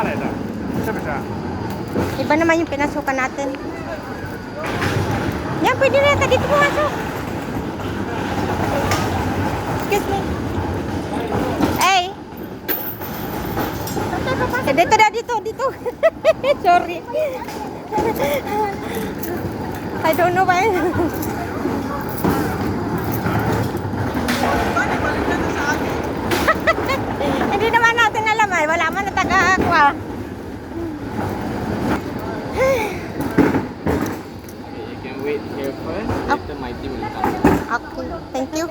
来的，是不是？ Iba naman yung pinasukan natin. Yan, pwede na natin dito pumasok. Excuse me. Hey. Dito na, dito. Sorry. I don't know why. Hindi naman natin alam ay. Wala man na taga-aqua. You can wait here first. Later my team will come. Okay, thank you.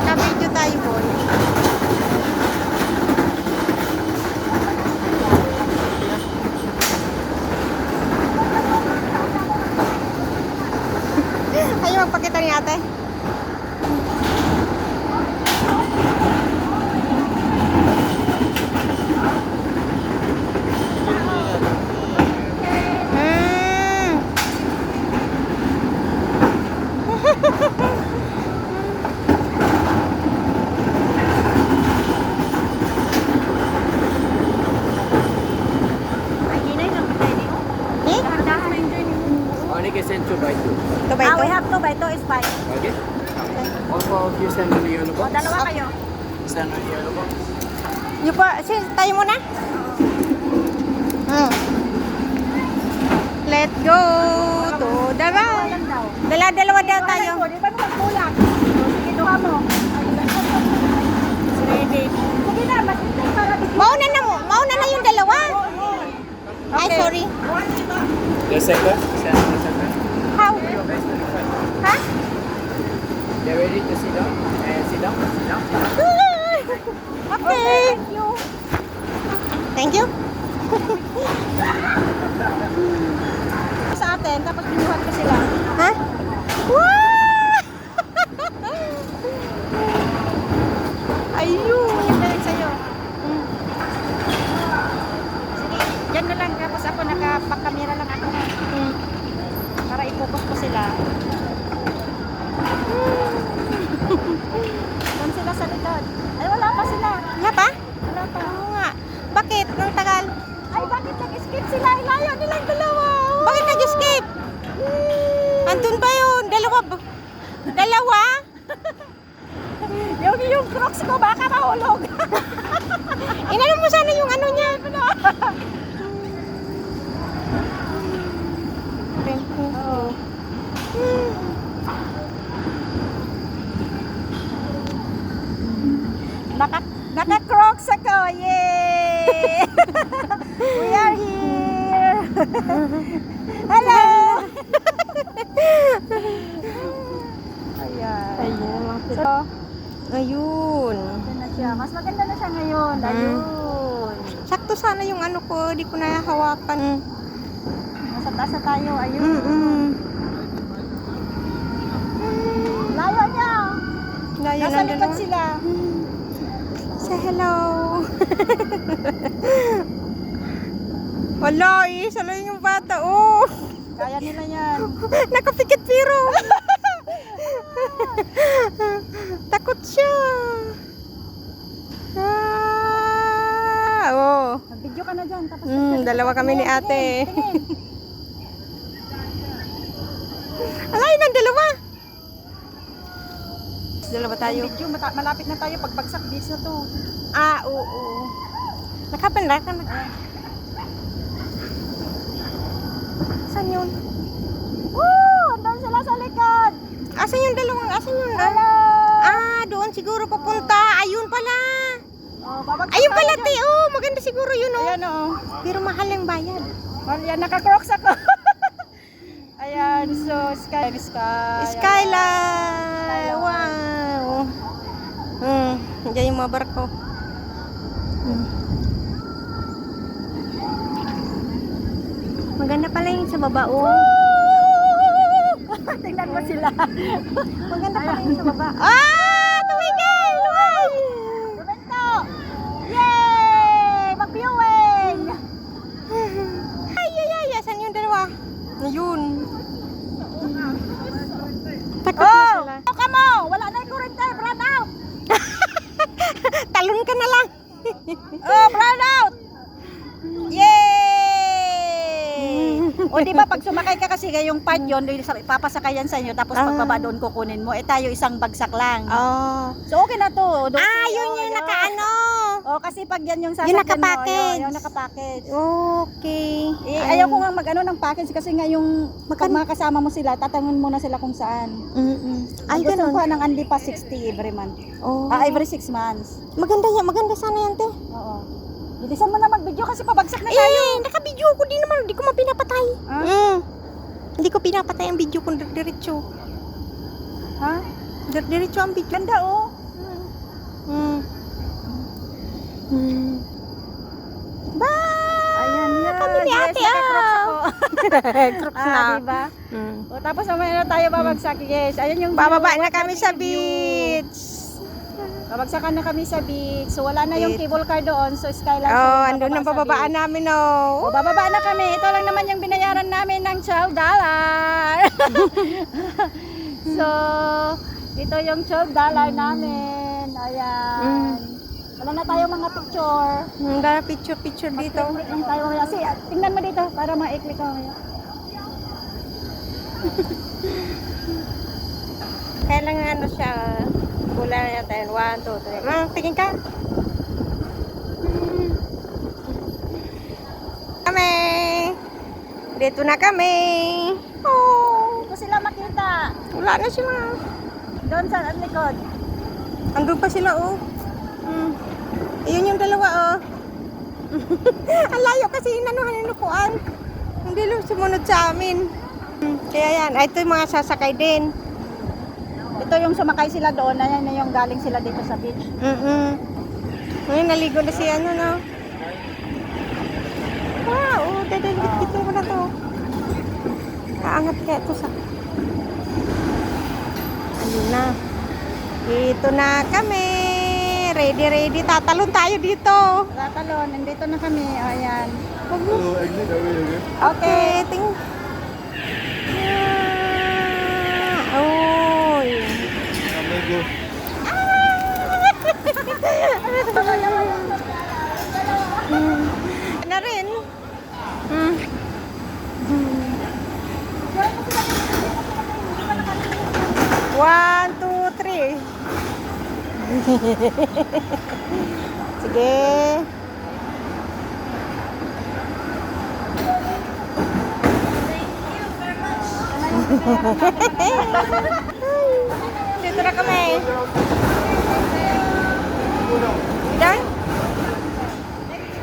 Naka-video tayo, boy. Ayaw magpakita ni ate. Only can send 2 by 2. Ito ba ito? We have 2 by 2 is fine. Okay? Also, if you send on the yellow box. Dalawa kayo. Send on the yellow box. Yung pa, tayo muna. Let's go to the road. Walang daw. Dalawa daw tayo. Di ba naman kulang? Sige, duha mo. Ready. Sige na, matintay para bigyan. Mauna na yung dalawa. Ay, sorry. The second. Send on the second. How? Ha? They're ready to sit down. And sit down. Sit down. Okay. Thank you. Sa atin, tapos binuhat ko sila. Ha? Wow! Ayun. Yan na lang sa'yo. Sige, dyan na lang. Tapos ako nakapakamera lang ako. Para i-focus ko sila. Doon sila sa likod. Ay, wala pa sila. Nga pa? Wala pa. Oo nga. Bakit? Nang tagal? Ay, bakit nag-skip sila? Ilayo nilang dalawa. Bakit nag-skip? Andun ba yun? Dalawa ba? Dalawa? Yung crocs ko baka mahulog. Inano mo sana yung ano niya? Oo. Naka-crocs ako. Yay! We are here. Hello! Ayan. Ayun. So, Ayun. ito na siya. Mas maganda na siya ngayon. Ayun. Sakto sana yung ano ko. Di ko na hawakan. Nasa taas na tayo. Ayun. Layo niya. Layo Nasa ng likod dalawa. sila. Say hello. Wala eh. Sala yung bata. Oh. Kaya nila yan. Nakapikit pero. Takot siya. Oh. Mag-video ka na dyan. Tapos Dalawa kami ni ate. Tingin. Alay ng dalawa. Dalawa tayo. Video, malapit na tayo. Pagbagsak, bis na to. Oo. Nakapanla ka na. Saan yun? Woo! Andun sila sa likod. Asan yung dalawang? Asan yung? Hello! Doon siguro papunta. Ayun pala. Oh, babagsak Ayun tayo pala, dyan. te. Oh, maganda siguro yun, oh. Ayan, oh. Pero mahal yung bayad. Ayan, naka-crocs ako. Ayan, so, sky. Skyline. Wow. Diyan yung mga barko. Maganda pala yung sa baba, oh. Tingnan mo sila. Maganda pala yung sa baba. Ah! Tumigil! Luway! Rumento! Yay! Mag-viewing! Ay. Asan yung dalawa? Ayun. Takot na Oh! sila. Ano ka mo? Wala na yung kurente. Run out! O di ba pag sumakay ka kasi yung part yun, papasakayan sa inyo tapos pagbaba doon kukunin mo. Eh tayo isang bagsak lang. Oh. So okay na to. Yun yung nakaano. O kasi pag yan yung Yung sasakyan mo, nakapackage. yung nakapackage. Okay. Ayaw ko nga mag-ano ng package kasi nga yung pag mga kasama mo sila, tatangon muna sila kung saan. Ay, Gusto ganun. ko ng Andy pa 60 every month. Oh. Every 6 months. Maganda yan. Maganda sana yan, te. Oo. Bilisan mo na mag-video kasi pabagsak na tayo. Naka-video ko din naman. Hindi ko mapinapatay. Hindi ko pinapatay ang video kung diretso. Ha? Diretso ang video. Ganda oh. Bye! Ayan yan. Kami ni Yes, ate, naka-crocs ako. Crocs na. Diba? O, tapos mamaya na tayo babagsak, guys. Ayan yung Bababa view. na kami sa View. beach. Babagsakan na kami sa beach. So wala na yung cable car doon. So skyline. Oh, andun ang bababaan namin, oh. O, bababa na kami. Ito lang naman yung binayaran namin ng $12. So, ito yung $12 namin. Ayan. Wala na tayong mga picture. Dara picture dito. Mag-click lang tayo mamaya. Kasi, tingnan mo dito para ma-click ka mamaya. Kailangan ano siya. Kulang natin. 1, 2, 3. Tingin ka. Kami. Dito na kami. Oh. Ito sila makita. Wala na sila. Doon sa likod. Andun pa sila, oh. Ayun yung dalawa, oh. Ang layo kasi inukuan. Hindi lang sumunod sa amin. Kaya yan. Ito yung mga sasakay din. Ito yung sumakay sila doon. Ayan na yung galing sila dito sa beach. Ngayon, naligo na si ano, no? Wow, dadalgit mo na to. Aangat kaya ito sa... Ayun na. Dito na kami. Ready. Tatalon tayo dito. Tatalon, nandito na kami. Ayan. Okay, Oy. Na rin. One, two, three. Sige. Dito na kami. Done?